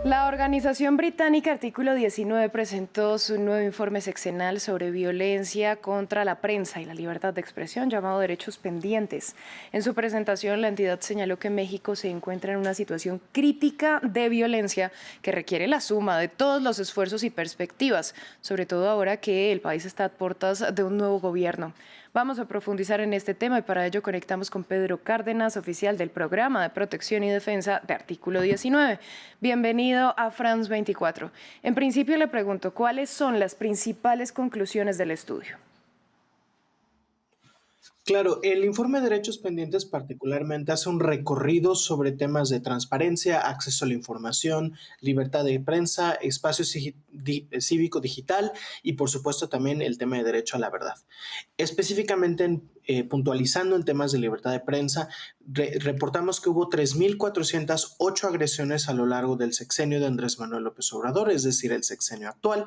La organización británica Artículo 19 presentó su nuevo informe sexenal sobre violencia contra la prensa y la libertad de expresión, llamado Derechos Pendientes. En su presentación, la entidad señaló que México se encuentra en una situación crítica de violencia que requiere la suma de todos los esfuerzos y perspectivas, sobre todo ahora que el país está a puertas de un nuevo gobierno. Vamos a profundizar en este tema y para ello conectamos con Pedro Cárdenas, oficial del Programa de Protección y Defensa de Artículo 19. Bienvenido a France 24. En principio le pregunto, ¿cuáles son las principales conclusiones del estudio? Claro, el informe de derechos pendientes particularmente hace un recorrido sobre temas de transparencia, acceso a la información, libertad de prensa, espacio cívico digital y por supuesto también el tema de derecho a la verdad. Específicamente puntualizando en temas de libertad de prensa, reportamos que hubo 3.408 agresiones a lo largo del sexenio de Andrés Manuel López Obrador, es decir, el sexenio actual.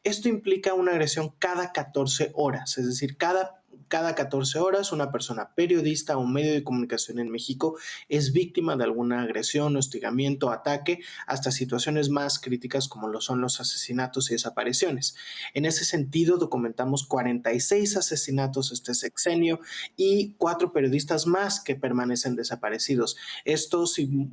Esto implica una agresión cada 14 horas, es decir, cada 14 horas una persona periodista o un medio de comunicación en México es víctima de alguna agresión, hostigamiento, ataque, hasta situaciones más críticas como lo son los asesinatos y desapariciones. En ese sentido, documentamos 46 asesinatos este sexenio y 4 periodistas más que permanecen desaparecidos. Esto, si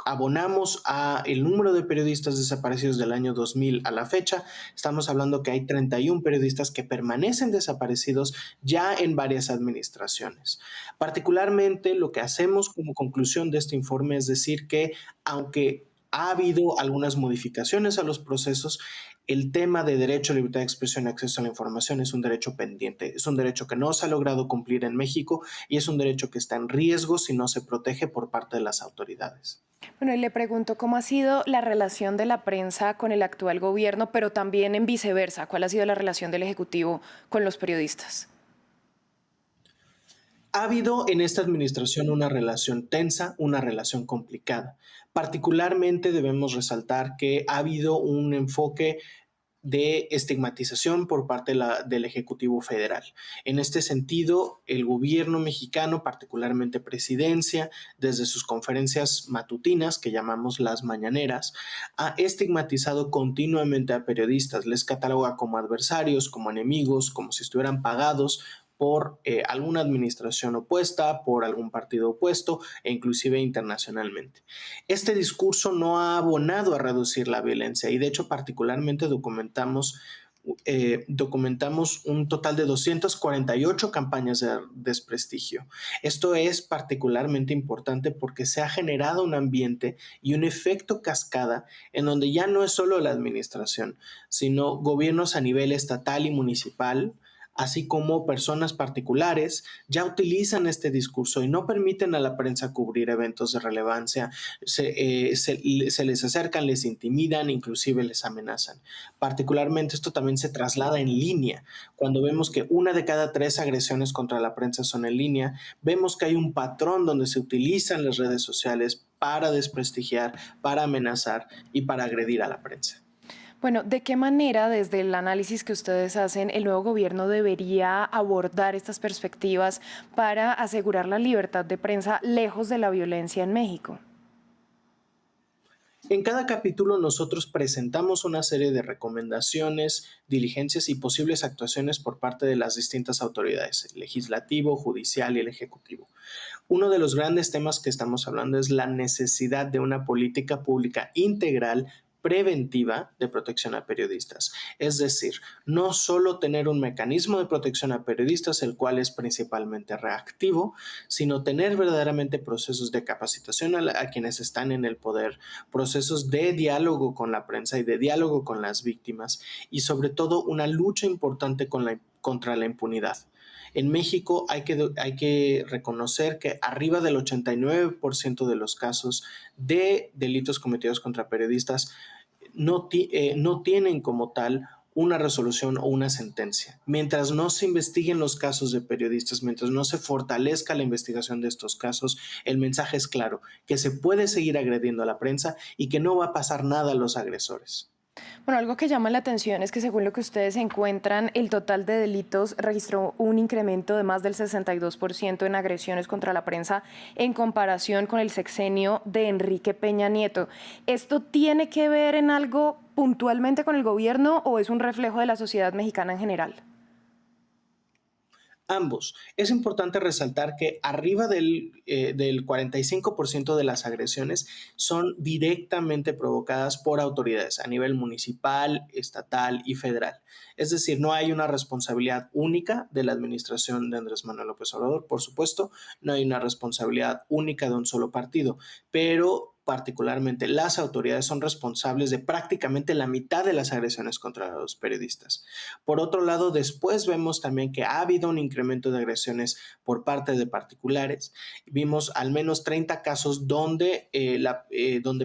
abonamos a el número de periodistas desaparecidos del año 2000 a la fecha, estamos hablando que hay 31 periodistas que permanecen desaparecidos ya en varias administraciones. Particularmente lo que hacemos como conclusión de este informe es decir que aunque ha habido algunas modificaciones a los procesos, el tema de derecho a libertad de expresión y acceso a la información es un derecho pendiente, es un derecho que no se ha logrado cumplir en México y es un derecho que está en riesgo si no se protege por parte de las autoridades. Bueno, y le pregunto cómo ha sido la relación de la prensa con el actual gobierno, pero también en viceversa, ¿cuál ha sido la relación del Ejecutivo con los periodistas? Ha habido en esta administración una relación tensa, una relación complicada. Particularmente debemos resaltar que ha habido un enfoque de estigmatización por parte del Ejecutivo Federal. En este sentido, el gobierno mexicano, particularmente presidencia, desde sus conferencias matutinas, que llamamos las mañaneras, ha estigmatizado continuamente a periodistas, les cataloga como adversarios, como enemigos, como si estuvieran pagados por alguna administración opuesta, por algún partido opuesto e inclusive internacionalmente. Este discurso no ha abonado a reducir la violencia y de hecho particularmente documentamos un total de 248 campañas de desprestigio. Esto es particularmente importante porque se ha generado un ambiente y un efecto cascada en donde ya no es solo la administración, sino gobiernos a nivel estatal y municipal, así como personas particulares, ya utilizan este discurso y no permiten a la prensa cubrir eventos de relevancia, se les acercan, les intimidan, inclusive les amenazan. Particularmente esto también se traslada en línea. Cuando vemos que una de cada 3 agresiones contra la prensa son en línea, vemos que hay un patrón donde se utilizan las redes sociales para desprestigiar, para amenazar y para agredir a la prensa. Bueno, ¿de qué manera, desde el análisis que ustedes hacen, el nuevo gobierno debería abordar estas perspectivas para asegurar la libertad de prensa lejos de la violencia en México? En cada capítulo nosotros presentamos una serie de recomendaciones, diligencias y posibles actuaciones por parte de las distintas autoridades, el legislativo, judicial y el ejecutivo. Uno de los grandes temas que estamos hablando es la necesidad de una política pública integral preventiva de protección a periodistas. Es decir, no solo tener un mecanismo de protección a periodistas, el cual es principalmente reactivo, sino tener verdaderamente procesos de capacitación a quienes están en el poder, procesos de diálogo con la prensa y de diálogo con las víctimas y sobre todo una lucha importante contra la impunidad. En México hay que reconocer que arriba del 89% de los casos de delitos cometidos contra periodistas no tienen como tal una resolución o una sentencia. Mientras no se investiguen los casos de periodistas, mientras no se fortalezca la investigación de estos casos, el mensaje es claro, que se puede seguir agrediendo a la prensa y que no va a pasar nada a los agresores. Bueno, algo que llama la atención es que según lo que ustedes encuentran, el total de delitos registró un incremento de más del 62% en agresiones contra la prensa en comparación con el sexenio de Enrique Peña Nieto. ¿Esto tiene que ver en algo puntualmente con el gobierno o es un reflejo de la sociedad mexicana en general? Ambos. Es importante resaltar que arriba del 45% de las agresiones son directamente provocadas por autoridades a nivel municipal, estatal y federal. Es decir, no hay una responsabilidad única de la administración de Andrés Manuel López Obrador, por supuesto, no hay una responsabilidad única de un solo partido, pero particularmente las autoridades son responsables de prácticamente la mitad de las agresiones contra los periodistas. Por otro lado, después vemos también que ha habido un incremento de agresiones por parte de particulares. Vimos al menos 30 casos donde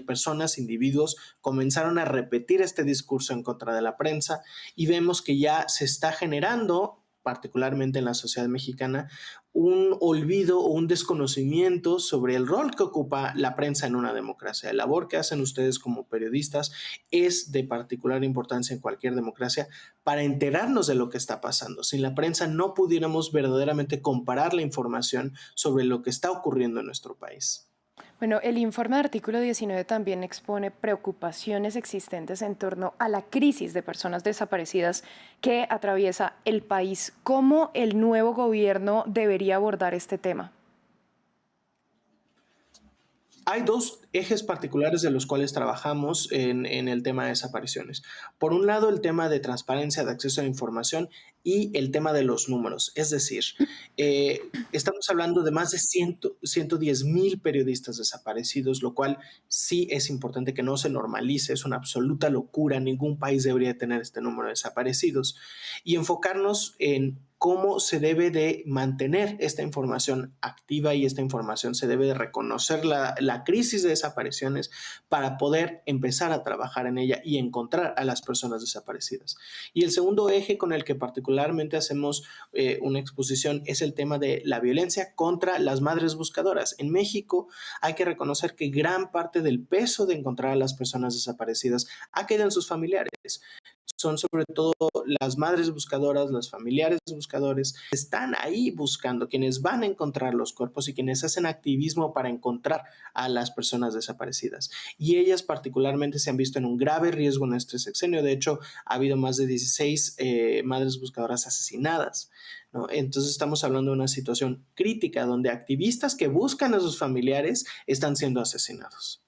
personas, individuos, comenzaron a repetir este discurso en contra de la prensa y vemos que ya se está generando particularmente en la sociedad mexicana, un olvido o un desconocimiento sobre el rol que ocupa la prensa en una democracia. La labor que hacen ustedes como periodistas es de particular importancia en cualquier democracia para enterarnos de lo que está pasando. Sin la prensa no pudiéramos verdaderamente comparar la información sobre lo que está ocurriendo en nuestro país. Bueno, el informe de Artículo 19 también expone preocupaciones existentes en torno a la crisis de personas desaparecidas que atraviesa el país. ¿Cómo el nuevo gobierno debería abordar este tema? Hay dos ejes particulares de los cuales trabajamos en el tema de desapariciones. Por un lado, el tema de transparencia, de acceso a la información y el tema de los números. Es decir, estamos hablando de más de 110,000 periodistas desaparecidos, lo cual sí es importante que no se normalice, es una absoluta locura, ningún país debería tener este número de desaparecidos, y enfocarnos en cómo se debe de mantener esta información activa y esta información se debe de reconocer la crisis de desapariciones para poder empezar a trabajar en ella y encontrar a las personas desaparecidas. Y el segundo eje con el que particularmente hacemos una exposición es el tema de la violencia contra las madres buscadoras. En México hay que reconocer que gran parte del peso de encontrar a las personas desaparecidas ha caído en sus familiares. Son sobre todo las madres buscadoras, los familiares buscadores, están ahí buscando, quienes van a encontrar los cuerpos y quienes hacen activismo para encontrar a las personas desaparecidas. Y ellas particularmente se han visto en un grave riesgo en este sexenio. De hecho, ha habido más de 16 madres buscadoras asesinadas, ¿no? Entonces estamos hablando de una situación crítica donde activistas que buscan a sus familiares están siendo asesinados.